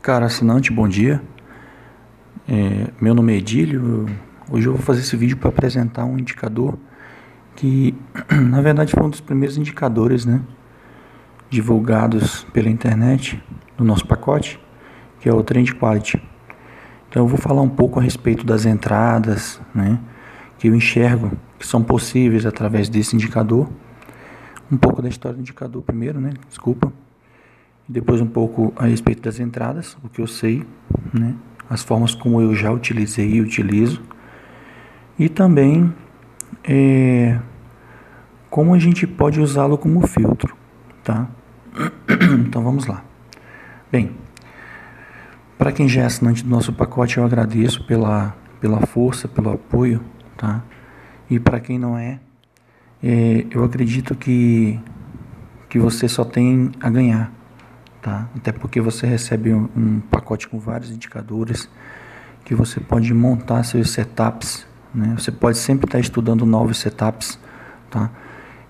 Cara assinante, bom dia. Meu nome é Edílio. Hoje eu vou fazer esse vídeo para apresentar um indicador que, na verdade, foi um dos primeiros indicadores, né, divulgados pela internet do nosso pacote, que é o Trend Quality. Então eu vou falar um pouco a respeito das entradas, né, que eu enxergo que são possíveis através desse indicador. Um pouco da história do indicador primeiro, né, desculpa. Depois um pouco a respeito das entradas, o que eu sei, né, as formas como eu já utilizei e utilizo, e também como a gente pode usá-lo como filtro, tá? Então vamos lá. Bem, para quem já é assinante do nosso pacote, eu agradeço pela força, pelo apoio, tá? E para quem não é, eu acredito que você só tem a ganhar, tá? Até porque você recebe um pacote com vários indicadores que você pode montar seus setups, né? Você pode sempre estar estudando novos setups, tá?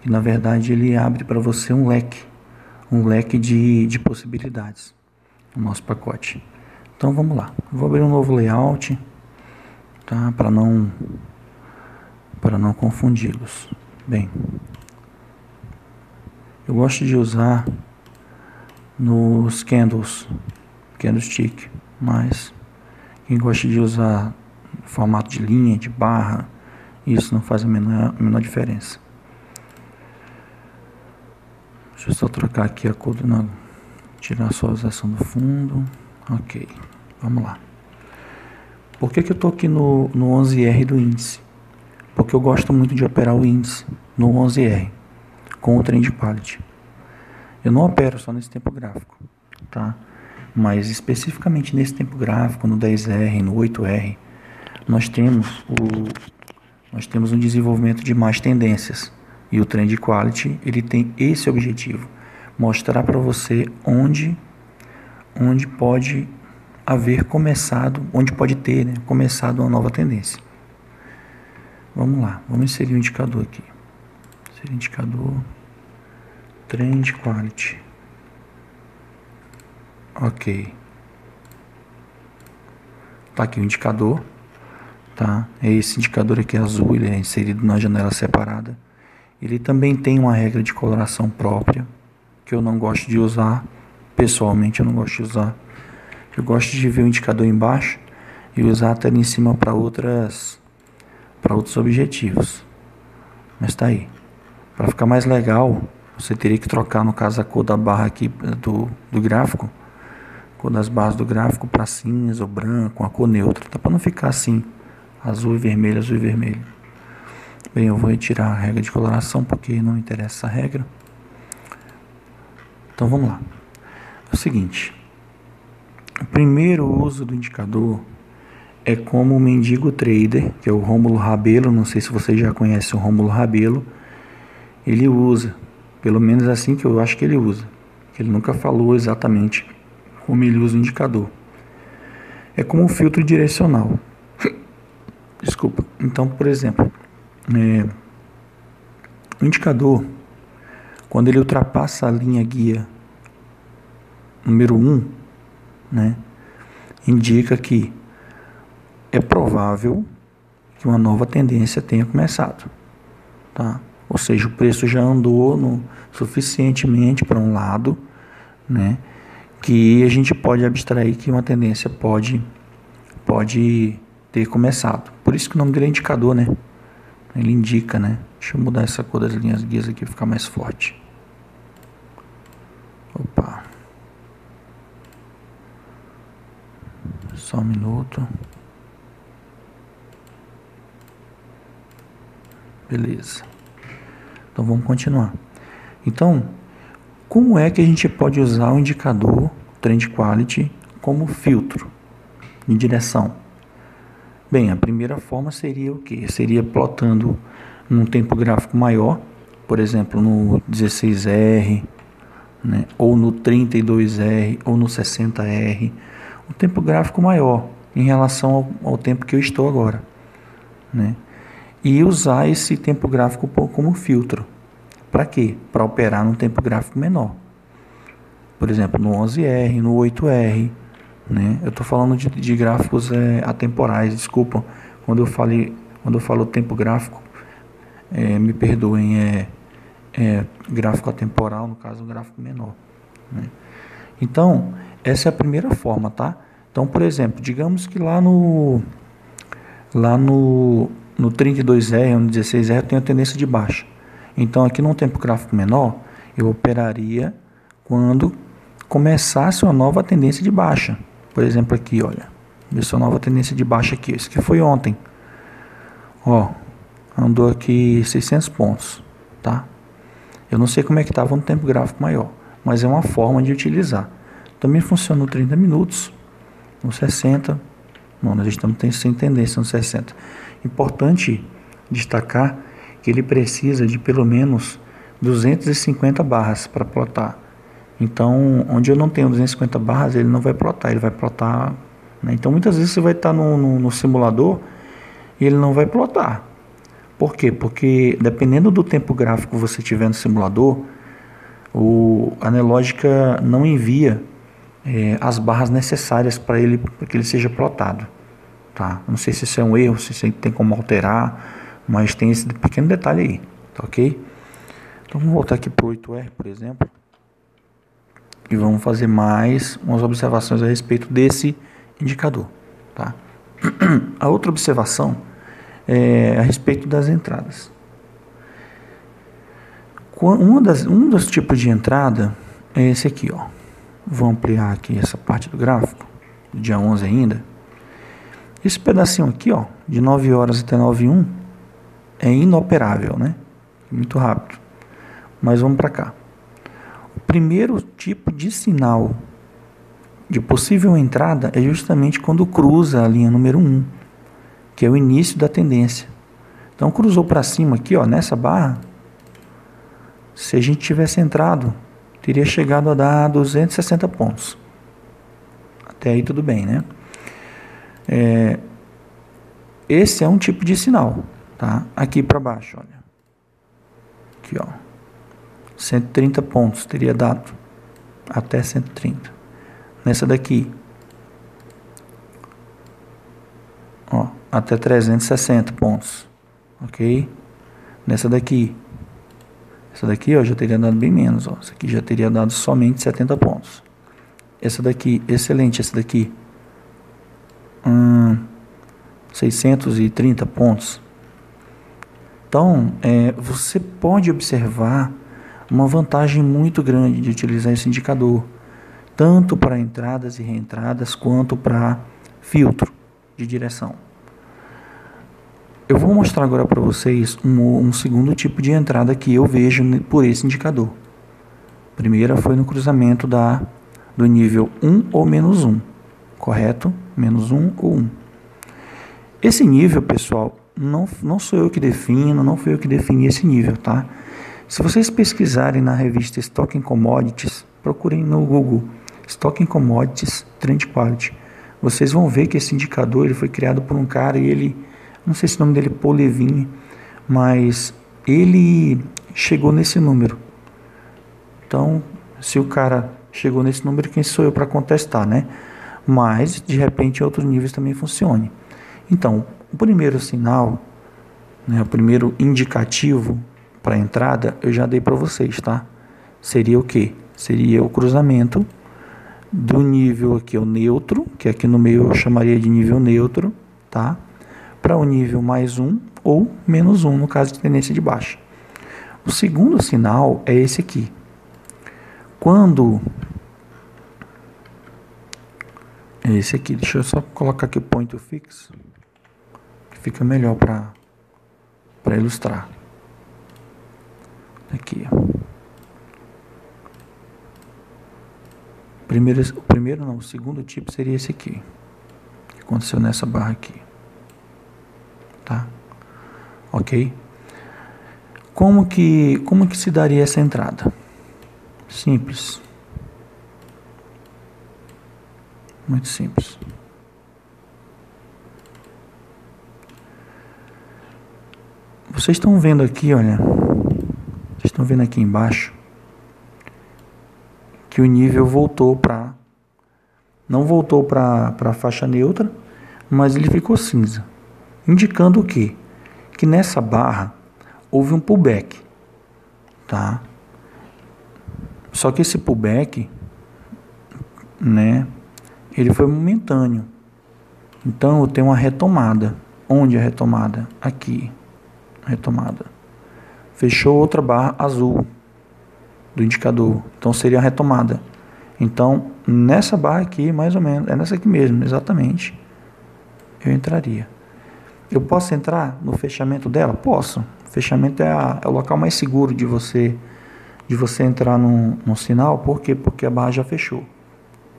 E na verdade ele abre para você um leque de possibilidades no nosso pacote. Então vamos lá. Eu vou abrir um novo layout, tá? Para não confundi-los. Bem, eu gosto de usar nos candlestick, mas quem gosta de usar formato de linha, de barra, isso não faz a menor diferença. Deixa eu só trocar aqui a cor, tirar a suavização do fundo. Ok, vamos lá. Por que eu estou aqui no 11R do índice? Porque eu gosto muito de operar o índice no 11R com o Trend Quality. Eu não opero só nesse tempo gráfico, tá? Mas especificamente nesse tempo gráfico, no 10R, no 8R, nós temos um desenvolvimento de mais tendências. E o Trend Quality, ele tem esse objetivo, mostrar para você onde pode haver começado, onde pode ter, né, começado uma nova tendência. Vamos lá, vamos inserir o indicador aqui. Inserir indicador Trend Quality. Ok. Tá aqui o indicador, tá? Esse indicador aqui azul, ele é inserido na janela separada. Ele também tem uma regra de coloração própria, que eu não gosto de usar, pessoalmente eu não gosto de usar. Eu gosto de ver o indicador embaixo e usar a tela em cima para outros objetivos. Mas tá aí. Para ficar mais legal, você teria que trocar, no caso, a cor da barra aqui do gráfico, cor das barras do gráfico para cinza ou branco, uma cor neutra, tá? Para não ficar assim, azul e vermelho, azul e vermelho. Bem, eu vou retirar a regra de coloração porque não interessa essa regra. Então vamos lá. É o seguinte, o primeiro uso do indicador é como o mendigo trader, que é o Rômulo Rabelo, não sei se vocês já conhecem o Rômulo Rabelo, ele usa, pelo menos assim que eu acho que ele usa, que ele nunca falou exatamente como ele usa o indicador. É como um filtro direcional. Desculpa. Então, por exemplo, o indicador, quando ele ultrapassa a linha guia número 1, né, indica que é provável que uma nova tendência tenha começado, tá? Ou seja, o preço já andou suficientemente para um lado, né, que a gente pode abstrair que uma tendência pode ter começado. Por isso que o nome dele é indicador, né? Ele indica, né? Deixa eu mudar essa cor das linhas guias aqui para ficar mais forte. Opa. Só um minuto. Beleza. Então vamos continuar. Então, como é que a gente pode usar o indicador Trend Quality como filtro de direção? Bem, a primeira forma seria o quê? Seria plotando num tempo gráfico maior, por exemplo, no 16R, né, ou no 32R, ou no 60R, um tempo gráfico maior em relação ao tempo que eu estou agora, né? E usar esse tempo gráfico como filtro. Para quê? Para operar num tempo gráfico menor. Por exemplo, no 11R, no 8R, né? Eu estou falando de gráficos atemporais, desculpa. Quando eu falo tempo gráfico, me perdoem, gráfico atemporal, no caso, um gráfico menor, né? Então, essa é a primeira forma, tá? Então, por exemplo, digamos que lá no 32R ou no 16R eu tenho a tendência de baixa. Então, aqui num tempo gráfico menor, eu operaria quando começasse uma nova tendência de baixa. Por exemplo, aqui, olha, essa nova tendência de baixa aqui, isso que foi ontem. Ó, andou aqui 600 pontos, tá? Eu não sei como é que estava no tempo gráfico maior, mas é uma forma de utilizar. Também funciona no 30 minutos, no 60. Não, nós estamos sem tendência no 60. Importante destacar que ele precisa de pelo menos 250 barras para plotar. Então, onde eu não tenho 250 barras, ele não vai plotar, ele vai plotar, né? Então, muitas vezes você vai estar no simulador e ele não vai plotar. Por quê? Porque dependendo do tempo gráfico que você tiver no simulador, a Nelogica não envia as barras necessárias para que ele seja plotado, tá? Não sei se isso é um erro, se tem como alterar, mas tem esse pequeno detalhe aí, tá ok? Então vamos voltar aqui para o 8R, por exemplo, e vamos fazer mais umas observações a respeito desse indicador, tá? A outra observação é a respeito das entradas. Um dos tipos de entrada é esse aqui, ó. Vou ampliar aqui essa parte do gráfico, do dia 11 ainda. Esse pedacinho aqui, ó, de 9 horas até 9h01, é inoperável, né? Muito rápido. Mas vamos para cá. O primeiro tipo de sinal de possível entrada é justamente quando cruza a linha número 1, que é o início da tendência. Então, cruzou para cima aqui, ó, nessa barra. Se a gente tivesse entrado, teria chegado a dar 260 pontos. Até aí tudo bem, né? Esse é um tipo de sinal, tá? Aqui para baixo, olha. Aqui, ó. 130 pontos teria dado. Até 130. Nessa daqui, ó, até 360 pontos. Ok? Nessa daqui. Essa daqui, ó, já teria dado bem menos, ó. Essa aqui já teria dado somente 70 pontos. Essa daqui, excelente, essa daqui. 630 pontos. Então, você pode observar uma vantagem muito grande de utilizar esse indicador, tanto para entradas e reentradas, quanto para filtro de direção. Eu vou mostrar agora para vocês um segundo tipo de entrada que eu vejo por esse indicador. A primeira foi no cruzamento do nível 1 ou menos 1, correto? Menos 1 ou 1. Esse nível, pessoal, não sou eu que defino, não fui eu que defini esse nível, tá? Se vocês pesquisarem na revista Stock Commodities, procurem no Google Stock Commodities Trend Quality, vocês vão ver que esse indicador ele foi criado por um cara e ele, não sei se o nome dele é Paul Levine, mas ele chegou nesse número. Então, se o cara chegou nesse número, quem sou eu para contestar, né? Mas, de repente, em outros níveis também funcione. Então, o primeiro sinal, né, o primeiro indicativo para a entrada, eu já dei para vocês, tá? Seria o quê? Seria o cruzamento do nível aqui, o neutro, que aqui no meio eu chamaria de nível neutro, tá? Para o nível mais 1 ou menos 1, no caso de tendência de baixa. O segundo sinal é esse aqui. Quando... é esse aqui. Deixa eu só colocar aqui o point to fix, que fica melhor para ilustrar. Aqui, ó. O segundo tipo seria esse aqui, que aconteceu nessa barra aqui, tá? Ok? Como que se daria essa entrada? Simples. Muito simples. Vocês estão vendo aqui, olha. Vocês estão vendo aqui embaixo que o nível voltou para não voltou para a faixa neutra, mas ele ficou cinza, indicando o quê? Que nessa barra houve um pullback, tá? Só que esse pullback, né, ele foi momentâneo. Então eu tenho uma retomada. Onde é a retomada? Aqui, retomada. Fechou outra barra azul do indicador, então seria a retomada. Então nessa barra aqui, mais ou menos, é nessa aqui mesmo, exatamente, eu entraria. Eu posso entrar no fechamento dela? Posso. O fechamento é o local mais seguro de você entrar num sinal. Por quê? Porque a barra já fechou.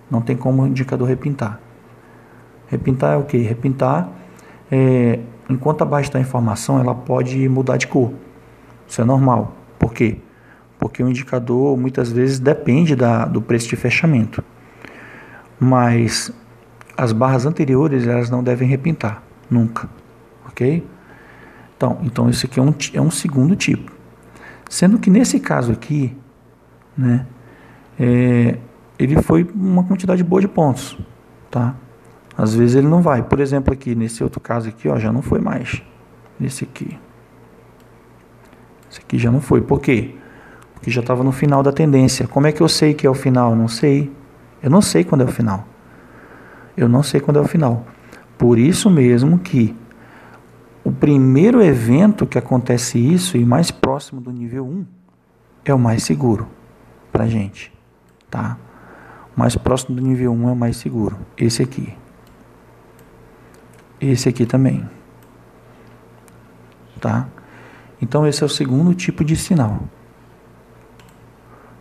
Não tem como o indicador repintar. Repintar é o quê? Repintar, enquanto a barra está em formação, ela pode mudar de cor. Isso é normal. Por quê? Porque o indicador muitas vezes depende do preço de fechamento. Mas as barras anteriores, elas não devem repintar. Nunca. Ok? Então isso aqui é um segundo tipo. Sendo que nesse caso aqui, né, ele foi uma quantidade boa de pontos, tá? Às vezes ele não vai. Por exemplo, aqui, nesse outro caso aqui, ó, já não foi mais. Esse aqui. Esse aqui já não foi. Por quê? Porque já estava no final da tendência. Como é que eu sei que é o final? Eu não sei. Eu não sei quando é o final. Eu não sei quando é o final. Por isso mesmo que o primeiro evento que acontece isso, e mais próximo do nível 1, é o mais seguro para a gente, tá? O mais próximo do nível 1 é o mais seguro. Esse aqui. Esse aqui também. Tá? Então esse é o segundo tipo de sinal.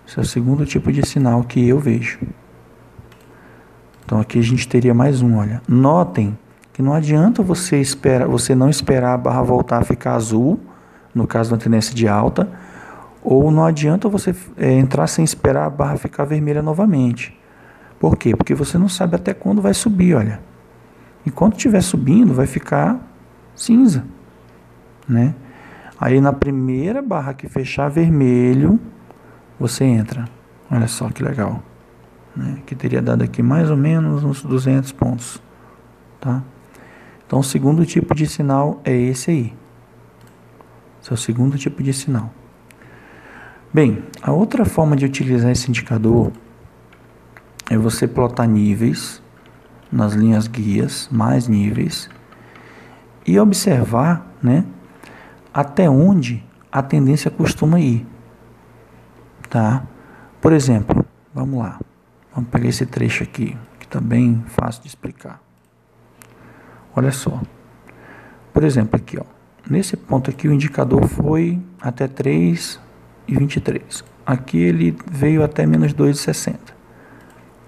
Esse é o segundo tipo de sinal que eu vejo. Então aqui a gente teria mais um, olha. Notem que não adianta você não esperar a barra voltar a ficar azul, no caso da tendência de alta, ou não adianta você entrar sem esperar a barra ficar vermelha novamente. Por quê? Porque você não sabe até quando vai subir, olha. Enquanto estiver subindo, vai ficar cinza, né? Aí na primeira barra que fechar vermelho, você entra. Olha só que legal, né? Que teria dado aqui mais ou menos uns 200 pontos, tá? Então o segundo tipo de sinal é esse aí. Esse é o segundo tipo de sinal. Bem, a outra forma de utilizar esse indicador é você plotar níveis nas linhas guias, mais níveis, e observar, né, até onde a tendência costuma ir, tá? Por exemplo, vamos lá, vamos pegar esse trecho aqui, que está bem fácil de explicar. Olha só, por exemplo, aqui, ó, nesse ponto aqui o indicador foi até 3,23, aqui ele veio até menos 2,60,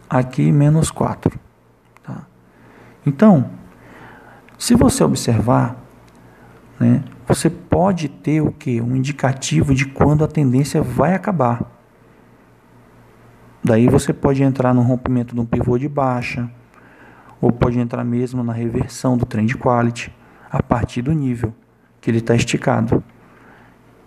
aqui menos 4. Tá? Então, se você observar, né, você pode ter o quê? Um indicativo de quando a tendência vai acabar. Daí você pode entrar no rompimento de um pivô de baixa, ou pode entrar mesmo na reversão do trend quality, a partir do nível que ele está esticado.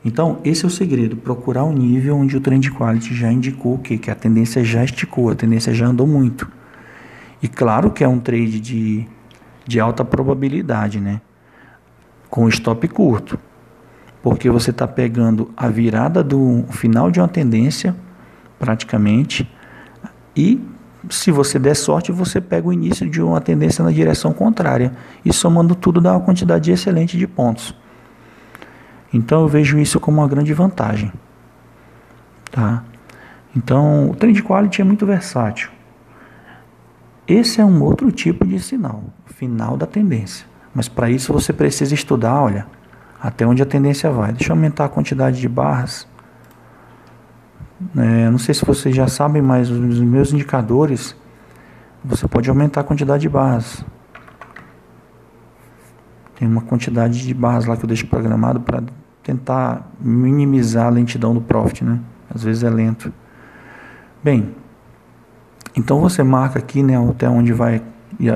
Então, esse é o segredo, procurar um nível onde o trend quality já indicou o quê? Que a tendência já esticou, a tendência já andou muito. E claro que é um trade de alta probabilidade, né? Com stop curto. Porque você está pegando a virada do final de uma tendência, praticamente, e se você der sorte, você pega o início de uma tendência na direção contrária. E somando tudo dá uma quantidade excelente de pontos. Então eu vejo isso como uma grande vantagem. Tá? Então o trend quality é muito versátil. Esse é um outro tipo de sinal, o final da tendência. Mas para isso você precisa estudar, olha, até onde a tendência vai. Deixa eu aumentar a quantidade de barras. Não sei se vocês já sabem, mas os meus indicadores, você pode aumentar a quantidade de barras. Tem uma quantidade de barras lá que eu deixo programado para tentar minimizar a lentidão do profit, né? Às vezes é lento. Bem, então você marca aqui, né, até onde vai,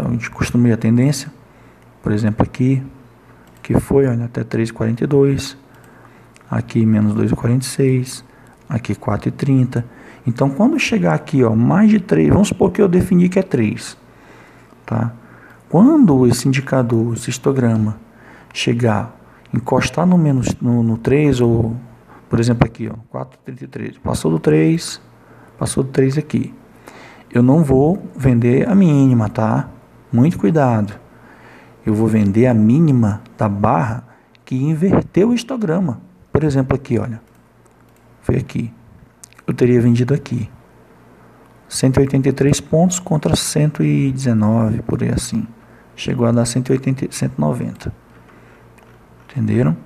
onde costuma ir a tendência. Por exemplo, aqui, que foi, olha, até 3,42, aqui menos 2,46, aqui 4,30. Então, quando chegar aqui, ó, mais de 3, vamos supor que eu defini que é 3, tá? Quando esse indicador, esse histograma, chegar, encostar no 3, ou, por exemplo, aqui, ó, 4,33, passou do 3 aqui. Eu não vou vender a mínima, tá? Muito cuidado. Eu vou vender a mínima da barra que inverteu o histograma. Por exemplo, aqui, olha. Foi aqui. Eu teria vendido aqui. 183 pontos contra 119, por aí assim. Chegou a dar 180, 190. Entenderam?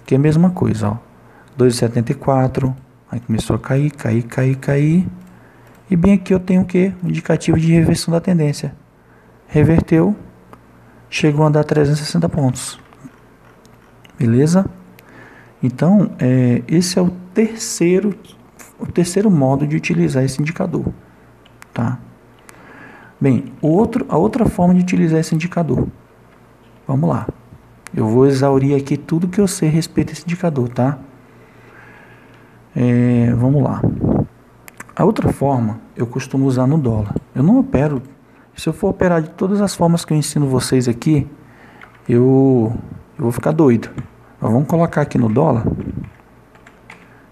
Aqui é a mesma coisa, ó. 2,74. Aí começou a cair. E bem aqui eu tenho o quê? Um indicativo de reversão da tendência. Reverteu. Chegou a dar 360 pontos. Beleza? Então, esse é o terceiro modo de utilizar esse indicador. Tá? Bem, a outra forma de utilizar esse indicador. Vamos lá. Eu vou exaurir aqui tudo que eu sei a respeito desse indicador, tá? Vamos lá. A outra forma eu costumo usar no dólar. Eu não opero. Se eu for operar de todas as formas que eu ensino vocês aqui, eu vou ficar doido. Mas vamos colocar aqui no dólar.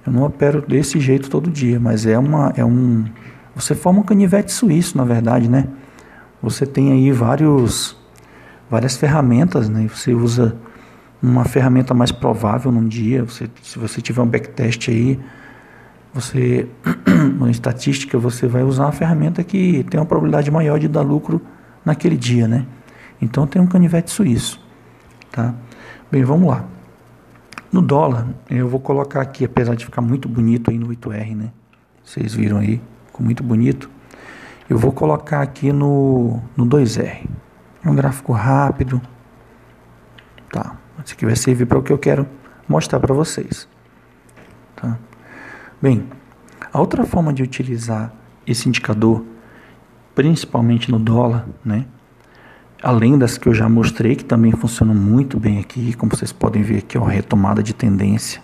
Eu não opero desse jeito todo dia, mas você forma um canivete suíço, na verdade, né? Você tem aí várias ferramentas, né? Você usa uma ferramenta mais provável num dia. Se você tiver um backtest aí, na estatística, você vai usar uma ferramenta que tem uma probabilidade maior de dar lucro naquele dia, né? Então tem um canivete suíço, tá? Bem, vamos lá. No dólar, eu vou colocar aqui, apesar de ficar muito bonito aí no 8R, né? Vocês viram aí, ficou muito bonito. Eu vou colocar aqui no 2R. É um gráfico rápido. Tá, isso aqui vai servir para o que eu quero mostrar para vocês. Tá? Bem, a outra forma de utilizar esse indicador, principalmente no dólar, né? Além das que eu já mostrei, que também funcionam muito bem aqui, como vocês podem ver aqui, ó, retomada de tendência.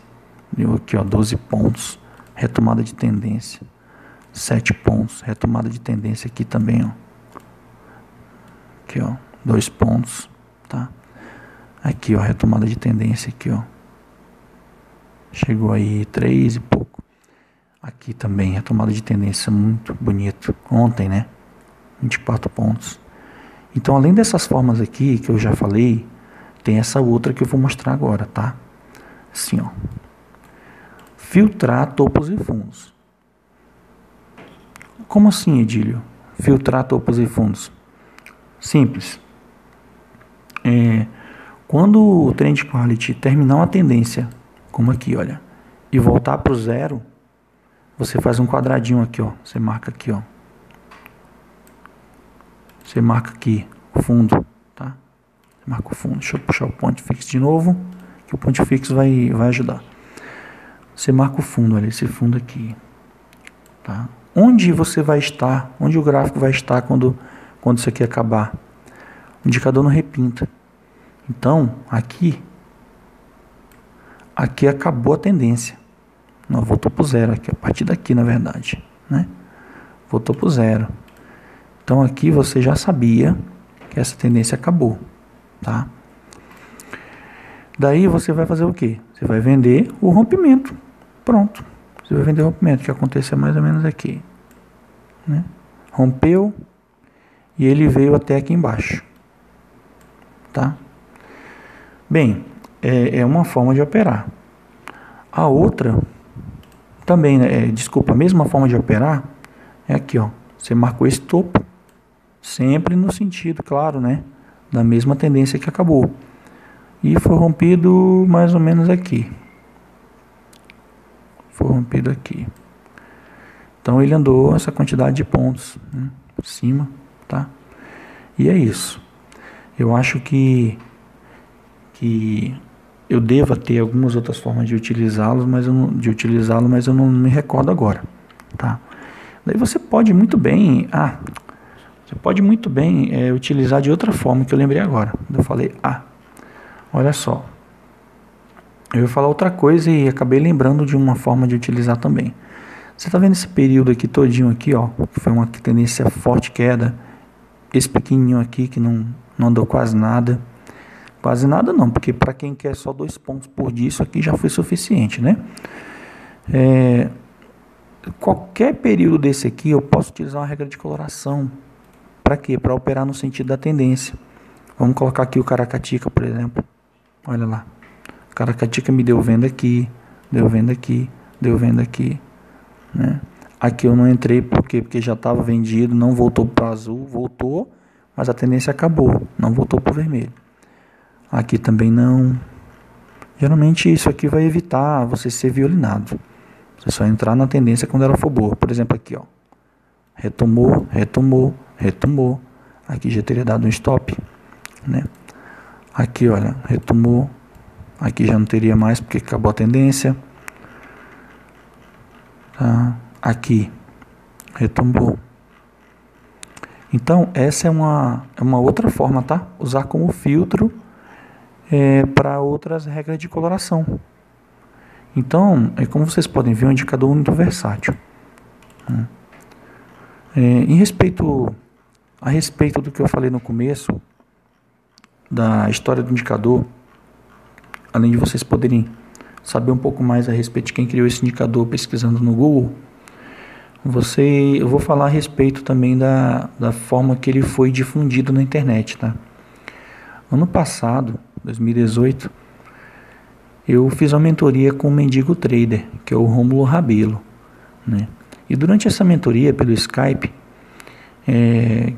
Deu aqui, ó, 12 pontos, retomada de tendência. 7 pontos, retomada de tendência aqui também, ó. Aqui, ó, 2 pontos, tá? Aqui, ó, retomada de tendência aqui, ó. Chegou aí 3 e pouco. Aqui também, retomada de tendência muito bonito. Ontem, né? 24 pontos. Então, além dessas formas aqui que eu já falei, tem essa outra que eu vou mostrar agora, tá? Assim, ó. Filtrar topos e fundos. Como assim, Edílio? Filtrar topos e fundos? Simples. Quando o Trend Quality terminar uma tendência, como aqui, olha, e voltar para o zero, você faz um quadradinho aqui, ó. Você marca aqui, ó. Você marca aqui o fundo, tá? Você marca o fundo. Deixa eu puxar o point fix de novo, que o point fix vai ajudar. Você marca o fundo, olha, esse fundo aqui, tá? Onde você vai estar, onde o gráfico vai estar quando isso aqui acabar? O indicador não repinta. Então, aqui acabou a tendência. Não, voltou para o zero aqui, a partir daqui, na verdade, né? Voltou para o zero. Então, aqui você já sabia que essa tendência acabou, tá? Daí você vai fazer o quê? Você vai vender o rompimento. Pronto. Você vai vender o rompimento, que aconteceu mais ou menos aqui, né? Rompeu e ele veio até aqui embaixo, tá? Bem, é uma forma de operar. A outra também, né? A mesma forma de operar é aqui, ó. Você marcou esse topo, sempre no sentido, claro, né? Da mesma tendência que acabou. E foi rompido mais ou menos aqui. Foi rompido aqui. Então ele andou essa quantidade de pontos, né, por cima, tá? E é isso. Eu acho que eu deva ter algumas outras formas de utilizá-lo, mas eu não me recordo agora, tá? Daí você pode muito bem, utilizar de outra forma, que eu lembrei agora. Eu falei, olha só, eu ia falar outra coisa e acabei lembrando de uma forma de utilizar também. Você está vendo esse período aqui todinho aqui, ó, que foi uma tendência forte queda. Esse pequenininho aqui que não andou quase nada. Quase nada não, porque para quem quer só 2 pontos por dia, isso aqui já foi suficiente, né? Qualquer período desse aqui eu posso utilizar uma regra de coloração. Para quê? Para operar no sentido da tendência. Vamos colocar aqui o Caracatica, por exemplo. Olha lá. O Caracatica me deu venda aqui, deu venda aqui, deu venda aqui, né? Aqui eu não entrei porque já estava vendido, não voltou para o azul, voltou, mas a tendência acabou, não voltou para o vermelho. Aqui também não. Geralmente isso aqui vai evitar você ser violinado. Você só entrar na tendência quando ela for boa. Por exemplo, aqui, ó. Retomou, retomou, retomou. Aqui já teria dado um stop, né? Aqui, olha, retomou. Aqui já não teria mais porque acabou a tendência. Tá? Aqui, retomou. Então, essa é uma outra forma, tá? Usar como filtro para outras regras de coloração. Então, como vocês podem ver, é um indicador muito versátil. A respeito do que eu falei no começo, da história do indicador, além de vocês poderem saber um pouco mais a respeito de quem criou esse indicador pesquisando no Google, eu vou falar a respeito também da forma que ele foi difundido na internet, tá? Ano passado, 2018, eu fiz uma mentoria com o Mendigo Trader, que é o Rômulo Rabelo, né? E durante essa mentoria pelo Skype,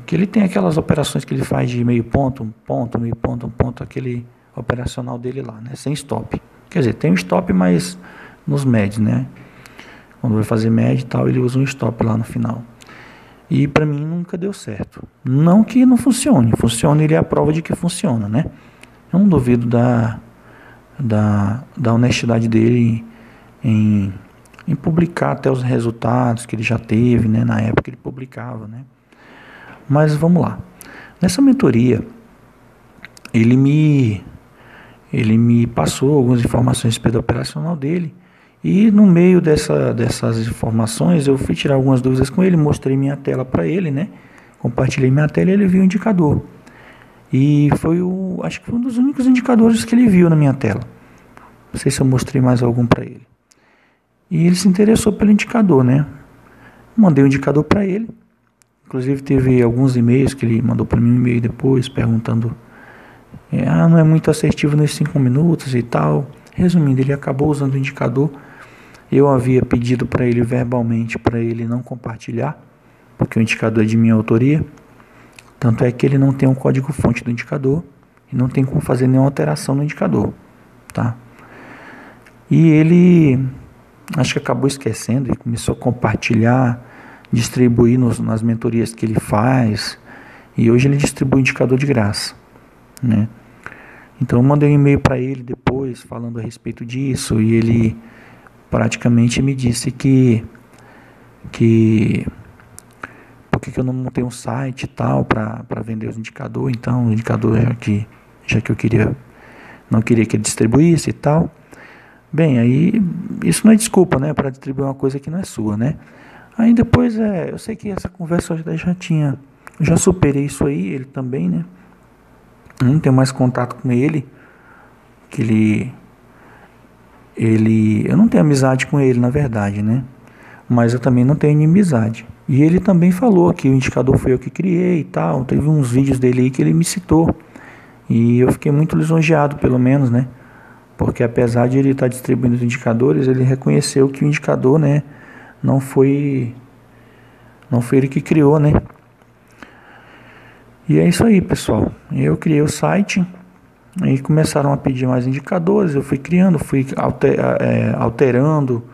que ele tem aquelas operações que ele faz de meio ponto, um ponto, meio ponto, um ponto, aquele operacional dele lá, né? Sem stop. Quer dizer, tem um stop, mas nos médios, né? Quando vai fazer médio e tal, ele usa um stop lá no final. E para mim nunca deu certo. Não que não funcione. Funciona, ele é a prova de que funciona, né? Eu não duvido da honestidade dele em publicar até os resultados que ele já teve, né? Na época que ele publicava, né? Mas vamos lá. Nessa mentoria, ele me passou algumas informações a respeito do operacional dele. E no meio dessas informações, eu fui tirar algumas dúvidas com ele, mostrei minha tela para ele, né? Compartilhei minha tela e ele viu o indicador. E foi acho que foi um dos únicos indicadores que ele viu na minha tela. Não sei se eu mostrei mais algum para ele. E ele se interessou pelo indicador, né? Mandei o indicador para ele. Inclusive teve alguns e-mails que ele mandou para mim, um e-mail depois, perguntando não é muito assertivo nesses 5 minutos e tal. Resumindo, ele acabou usando o indicador. Eu havia pedido para ele verbalmente para ele não compartilhar, porque o indicador é de minha autoria. Tanto é que ele não tem um código-fonte do indicador e não tem como fazer nenhuma alteração no indicador, tá? E ele, acho que acabou esquecendo e começou a compartilhar, distribuir nas mentorias que ele faz. E hoje ele distribui o indicador de graça, né? Então eu mandei um e-mail para ele depois falando a respeito disso e ele praticamente me disse que por que eu não montei um site e tal para vender os indicadores. Então o indicador já que eu não queria que ele distribuísse e tal. Bem, aí isso não é desculpa, né, para distribuir uma coisa que não é sua, né? Aí depois eu sei que essa conversa eu já superei isso aí, ele também, né? Não tenho mais contato com ele, eu não tenho amizade com ele, na verdade, né? Mas eu também não tenho inimizade. E ele também falou que o indicador foi eu que criei e tal. Teve uns vídeos dele aí que ele me citou. E eu fiquei muito lisonjeado, pelo menos, né? Porque apesar de ele estar distribuindo os indicadores, ele reconheceu que o indicador, né, não foi ele que criou, né? E é isso aí, pessoal. Eu criei o site e começaram a pedir mais indicadores. Eu fui criando, fui alterando,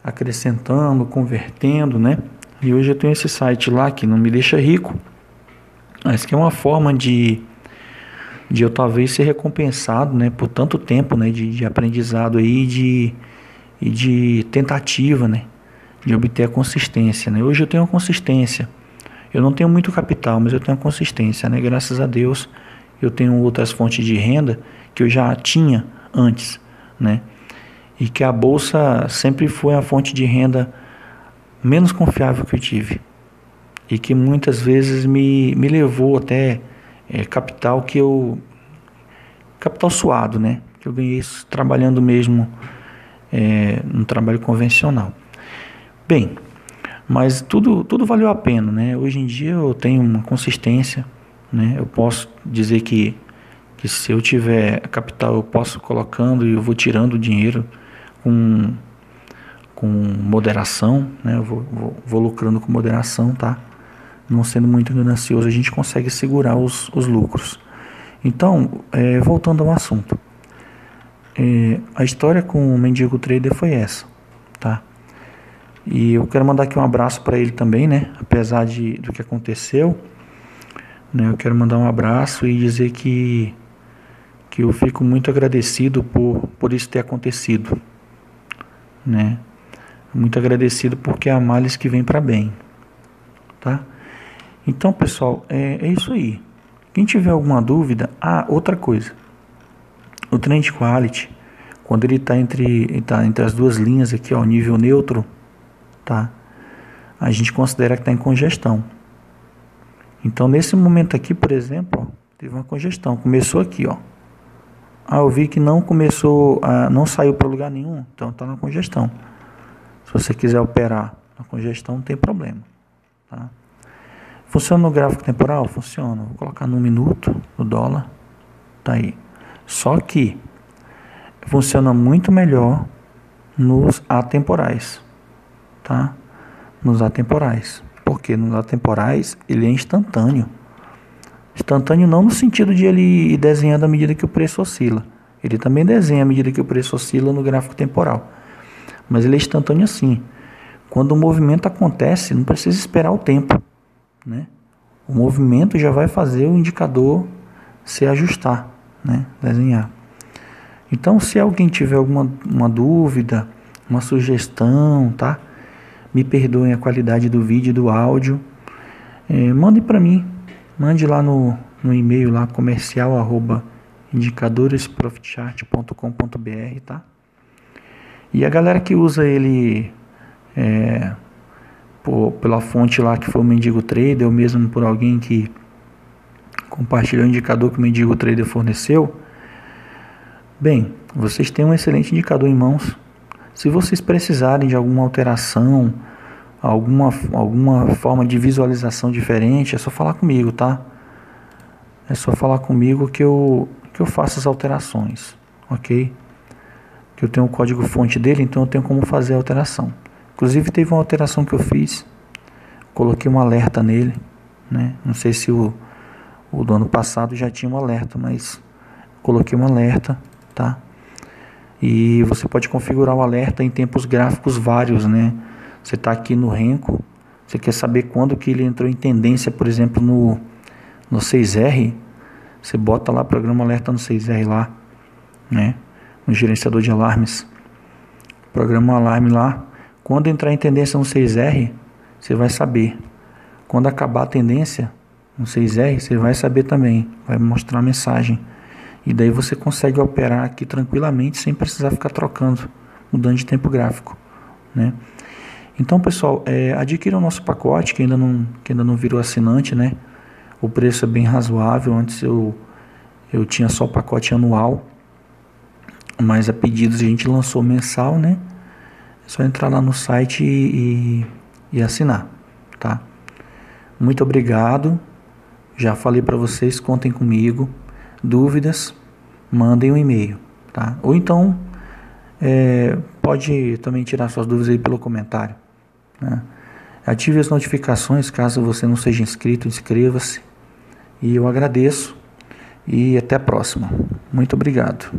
acrescentando, convertendo, né? E hoje eu tenho esse site lá que não me deixa rico, mas que é uma forma de eu talvez ser recompensado, né, por tanto tempo, né, de aprendizado aí e de tentativa, né, de obter a consistência, né? Hoje eu tenho uma consistência. Eu não tenho muito capital, mas eu tenho consistência, né? Graças a Deus eu tenho outras fontes de renda que eu já tinha antes, né? E que a bolsa sempre foi a fonte de renda menos confiável que eu tive e que muitas vezes me levou até capital suado, né? Que eu ganhei isso trabalhando mesmo no trabalho convencional. Bem, mas tudo valeu a pena, né? Hoje em dia eu tenho uma consistência, né? Eu posso dizer que se eu tiver capital eu posso colocando e eu vou tirando o dinheiro com moderação, né? Eu vou lucrando com moderação, tá? Não sendo muito ganancioso, a gente consegue segurar os lucros. Então, voltando ao assunto, a história com o Mendigo Trader foi essa, tá? E eu quero mandar aqui um abraço para ele também, né? Apesar do que aconteceu, né? Eu quero mandar um abraço e dizer que eu fico muito agradecido por isso ter acontecido, né? Muito agradecido porque há males que vêm para bem, tá? Então, pessoal, é isso aí. Quem tiver alguma dúvida, outra coisa, o Trend Quality, quando ele está entre as duas linhas aqui, ó, nível neutro, tá? A gente considera que está em congestão. Então, nesse momento aqui, por exemplo, ó, teve uma congestão, começou aqui, ó. Eu vi que não começou, não saiu para lugar nenhum, então está na congestão. Se você quiser operar na congestão, não tem problema, tá? Funciona no gráfico temporal? Funciona. Vou colocar no minuto, no dólar, tá aí. Só que funciona muito melhor nos atemporais, tá? Nos atemporais. Porque nos atemporais ele é instantâneo. Instantâneo não no sentido de ele ir desenhando à medida que o preço oscila. Ele também desenha à medida que o preço oscila no gráfico temporal. Mas ele é instantâneo assim. Quando o movimento acontece, não precisa esperar o tempo, né? O movimento já vai fazer o indicador se ajustar, né? Desenhar. Então, se alguém tiver uma dúvida, uma sugestão, tá? Me perdoem a qualidade do vídeo e do áudio. Mande para mim. Mande lá no e-mail lá, comercial@indicadoresprofitchart.com.br, tá? E a galera que usa ele pela fonte lá que foi o Mendigo Trader, ou mesmo por alguém que compartilhou o indicador que o Mendigo Trader forneceu, bem, vocês têm um excelente indicador em mãos. Se vocês precisarem de alguma alteração, alguma forma de visualização diferente, é só falar comigo, tá? É só falar comigo que eu faço as alterações, ok? Que eu tenho o código fonte dele, então eu tenho como fazer a alteração. Inclusive teve uma alteração que eu fiz, coloquei um alerta nele, né? Não sei se o do ano passado já tinha um alerta, mas coloquei um alerta, tá? E você pode configurar o alerta em tempos gráficos vários, né? Você está aqui no Renko, você quer saber quando que ele entrou em tendência, por exemplo, no 6R, você bota lá programa alerta no 6R lá, né? No gerenciador de alarmes, programa um alarme lá. Quando entrar em tendência no 6R, você vai saber. Quando acabar a tendência no 6R, você vai saber também, vai mostrar a mensagem. E daí você consegue operar aqui tranquilamente, sem precisar ficar trocando, mudando de tempo gráfico, né? Então, pessoal, adquira o nosso pacote, que ainda não virou assinante, né? O preço é bem razoável. Antes eu tinha só o pacote anual, mas a pedidos a gente lançou mensal, né? É só entrar lá no site e assinar, tá? Muito obrigado. Já falei para vocês, contem comigo. Dúvidas, mandem um e-mail, tá? Ou então, pode também tirar suas dúvidas aí pelo comentário, né? Ative as notificações, caso você não seja inscrito, inscreva-se. E eu agradeço e até a próxima. Muito obrigado.